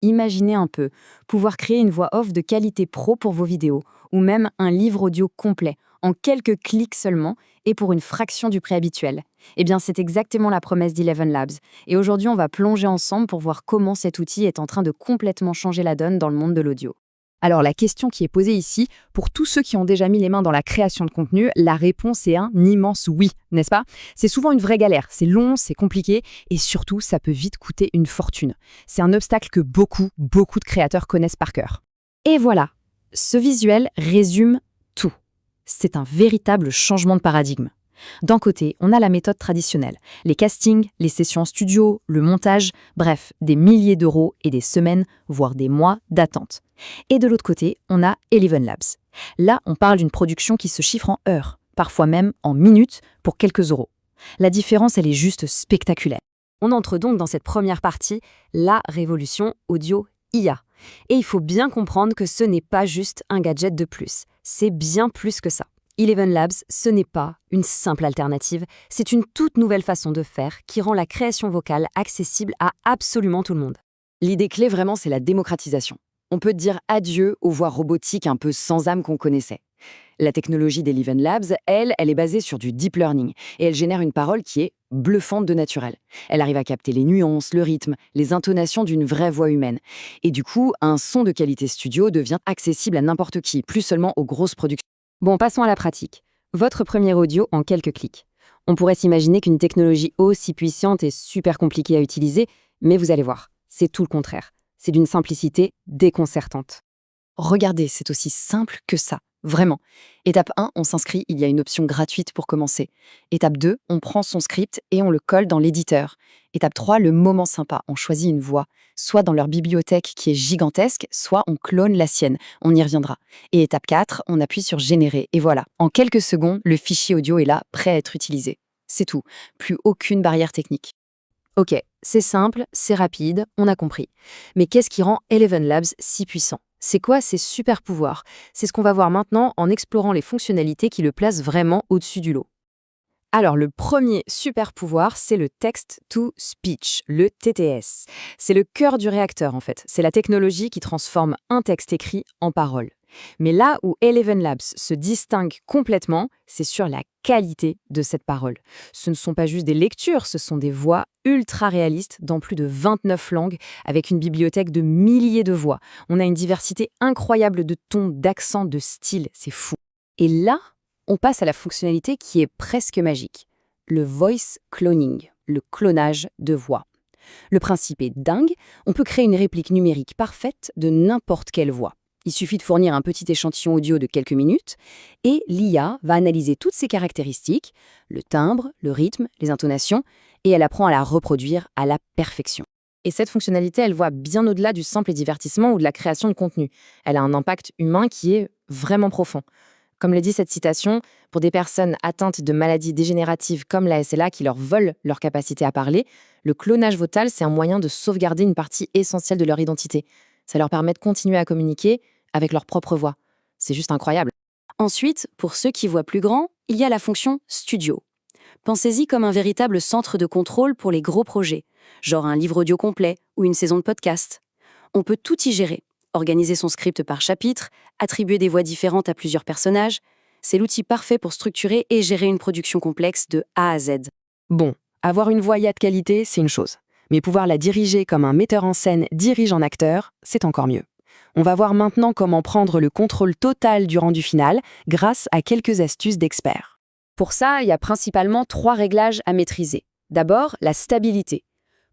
Imaginez un peu, pouvoir créer une voix off de qualité pro pour vos vidéos, ou même un livre audio complet, en quelques clics seulement, et pour une fraction du prix habituel. Eh bien, c'est exactement la promesse d'Eleven Labs. Et aujourd'hui, on va plonger ensemble pour voir comment cet outil est en train de complètement changer la donne dans le monde de l'audio. Alors la question qui est posée ici, pour tous ceux qui ont déjà mis les mains dans la création de contenu, la réponse est un immense oui, n'est-ce pas? C'est souvent une vraie galère, c'est long, c'est compliqué, et surtout, ça peut vite coûter une fortune. C'est un obstacle que beaucoup de créateurs connaissent par cœur. Et voilà, ce visuel résume tout. C'est un véritable changement de paradigme. D'un côté, on a la méthode traditionnelle, les castings, les sessions en studio, le montage, bref, des milliers d'euros et des semaines, voire des mois d'attente. Et de l'autre côté, on a Eleven Labs. Là, on parle d'une production qui se chiffre en heures, parfois même en minutes, pour quelques euros. La différence, elle est juste spectaculaire. On entre donc dans cette première partie, la révolution audio IA. Et il faut bien comprendre que ce n'est pas juste un gadget de plus, c'est bien plus que ça. Eleven Labs, ce n'est pas une simple alternative, c'est une toute nouvelle façon de faire qui rend la création vocale accessible à absolument tout le monde. L'idée clé vraiment, c'est la démocratisation. On peut dire adieu aux voix robotiques un peu sans âme qu'on connaissait. La technologie d'Eleven Labs, elle est basée sur du deep learning et elle génère une parole qui est bluffante de naturel. Elle arrive à capter les nuances, le rythme, les intonations d'une vraie voix humaine. Et du coup, un son de qualité studio devient accessible à n'importe qui, plus seulement aux grosses productions. Bon, passons à la pratique. Votre premier audio en quelques clics. On pourrait s'imaginer qu'une technologie aussi puissante est super compliquée à utiliser, mais vous allez voir, c'est tout le contraire. C'est d'une simplicité déconcertante. Regardez, c'est aussi simple que ça, vraiment. Étape 1, on s'inscrit, il y a une option gratuite pour commencer. Étape 2, on prend son script et on le colle dans l'éditeur. Étape 3, le moment sympa, on choisit une voix, soit dans leur bibliothèque qui est gigantesque, soit on clone la sienne, on y reviendra. Et étape 4, on appuie sur générer, et voilà, en quelques secondes, le fichier audio est là, prêt à être utilisé. C'est tout, plus aucune barrière technique. Ok, c'est simple, c'est rapide, on a compris. Mais qu'est-ce qui rend Eleven Labs si puissant? C'est quoi ses super pouvoirs? C'est ce qu'on va voir maintenant en explorant les fonctionnalités qui le placent vraiment au-dessus du lot. Alors, le premier super pouvoir, c'est le text-to-speech, le TTS. C'est le cœur du réacteur, en fait. C'est la technologie qui transforme un texte écrit en parole. Mais là où Eleven Labs se distingue complètement, c'est sur la qualité de cette parole. Ce ne sont pas juste des lectures, ce sont des voix ultra réalistes dans plus de 29 langues, avec une bibliothèque de milliers de voix. On a une diversité incroyable de tons, d'accents, de styles, c'est fou. Et là, on passe à la fonctionnalité qui est presque magique, le voice cloning, le clonage de voix. Le principe est dingue, on peut créer une réplique numérique parfaite de n'importe quelle voix. Il suffit de fournir un petit échantillon audio de quelques minutes et l'IA va analyser toutes ces caractéristiques, le timbre, le rythme, les intonations, et elle apprend à la reproduire à la perfection. Et cette fonctionnalité, elle voit bien au-delà du simple divertissement ou de la création de contenu. Elle a un impact humain qui est vraiment profond. Comme le dit cette citation, pour des personnes atteintes de maladies dégénératives comme la SLA qui leur volent leur capacité à parler, le clonage vocal, c'est un moyen de sauvegarder une partie essentielle de leur identité. Ça leur permet de continuer à communiquer avec leur propre voix. C'est juste incroyable. Ensuite, pour ceux qui voient plus grand, il y a la fonction Studio. Pensez-y comme un véritable centre de contrôle pour les gros projets, genre un livre audio complet ou une saison de podcast. On peut tout y gérer. Organiser son script par chapitre, attribuer des voix différentes à plusieurs personnages, c'est l'outil parfait pour structurer et gérer une production complexe de A à Z. Bon, avoir une voix IA de qualité, c'est une chose. Mais pouvoir la diriger comme un metteur en scène dirige un acteur, c'est encore mieux. On va voir maintenant comment prendre le contrôle total du rendu final grâce à quelques astuces d'experts. Pour ça, il y a principalement 3 réglages à maîtriser. D'abord, la stabilité.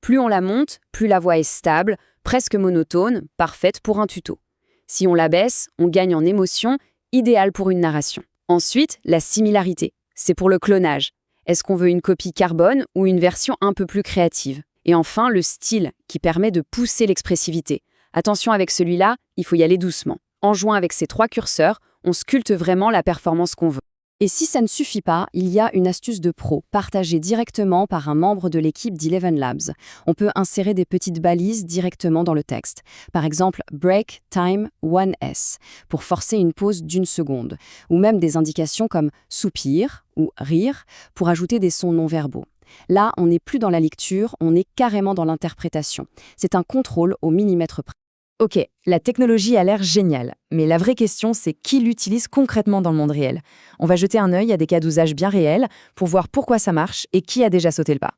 Plus on la monte, plus la voix est stable, presque monotone, parfaite pour un tuto. Si on la baisse, on gagne en émotion, idéal pour une narration. Ensuite, la similarité. C'est pour le clonage. Est-ce qu'on veut une copie carbone ou une version un peu plus créative? Et enfin, le style, qui permet de pousser l'expressivité. Attention avec celui-là, il faut y aller doucement. En jouant avec ces 3 curseurs, on sculpte vraiment la performance qu'on veut. Et si ça ne suffit pas, il y a une astuce de pro, partagée directement par un membre de l'équipe d'Eleven Labs. On peut insérer des petites balises directement dans le texte. Par exemple, Break Time 1S, pour forcer une pause d'1 seconde. Ou même des indications comme soupir ou rire, pour ajouter des sons non verbaux. Là, on n'est plus dans la lecture, on est carrément dans l'interprétation. C'est un contrôle au millimètre près. Ok, la technologie a l'air géniale, mais la vraie question, c'est qui l'utilise concrètement dans le monde réel. On va jeter un œil à des cas d'usage bien réels pour voir pourquoi ça marche et qui a déjà sauté le pas.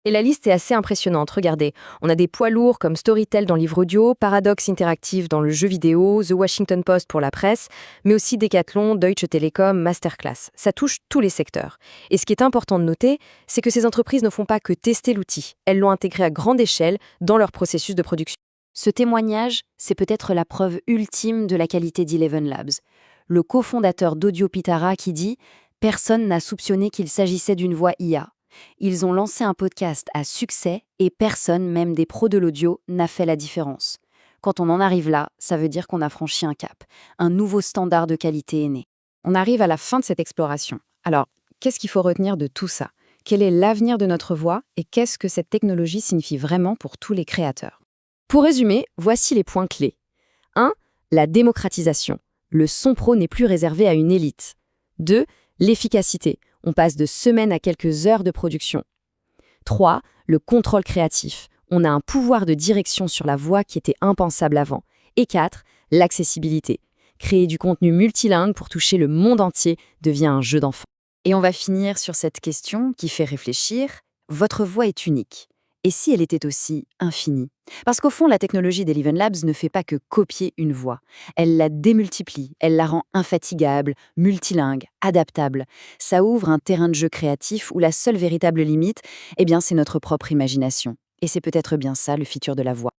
Et la liste est assez impressionnante, regardez. On a des poids lourds comme Storytel dans le livre audio, Paradox Interactive dans le jeu vidéo, The Washington Post pour la presse, mais aussi Decathlon, Deutsche Telekom, Masterclass. Ça touche tous les secteurs. Et ce qui est important de noter, c'est que ces entreprises ne font pas que tester l'outil, elles l'ont intégré à grande échelle dans leur processus de production. Ce témoignage, c'est peut-être la preuve ultime de la qualité d'Eleven Labs. Le cofondateur d'Audio Pitara qui dit « Personne n'a soupçonné qu'il s'agissait d'une voix IA. Ils ont lancé un podcast à succès et personne, même des pros de l'audio, n'a fait la différence. Quand on en arrive là, ça veut dire qu'on a franchi un cap. Un nouveau standard de qualité est né. » On arrive à la fin de cette exploration. Alors, qu'est-ce qu'il faut retenir de tout ça? Quel est l'avenir de notre voix et qu'est-ce que cette technologie signifie vraiment pour tous les créateurs? Pour résumer, voici les points clés. 1. La démocratisation. Le son pro n'est plus réservé à une élite. 2. L'efficacité. On passe de semaines à quelques heures de production. 3. Le contrôle créatif. On a un pouvoir de direction sur la voix qui était impensable avant. Et 4. L'accessibilité. Créer du contenu multilingue pour toucher le monde entier devient un jeu d'enfant. Et on va finir sur cette question qui fait réfléchir. Votre voix est unique. Et si elle était aussi infinie? Parce qu'au fond, la technologie d'Eleven Labs ne fait pas que copier une voix. Elle la démultiplie, elle la rend infatigable, multilingue, adaptable. Ça ouvre un terrain de jeu créatif où la seule véritable limite, c'est notre propre imagination. Et c'est peut-être bien ça le futur de la voix.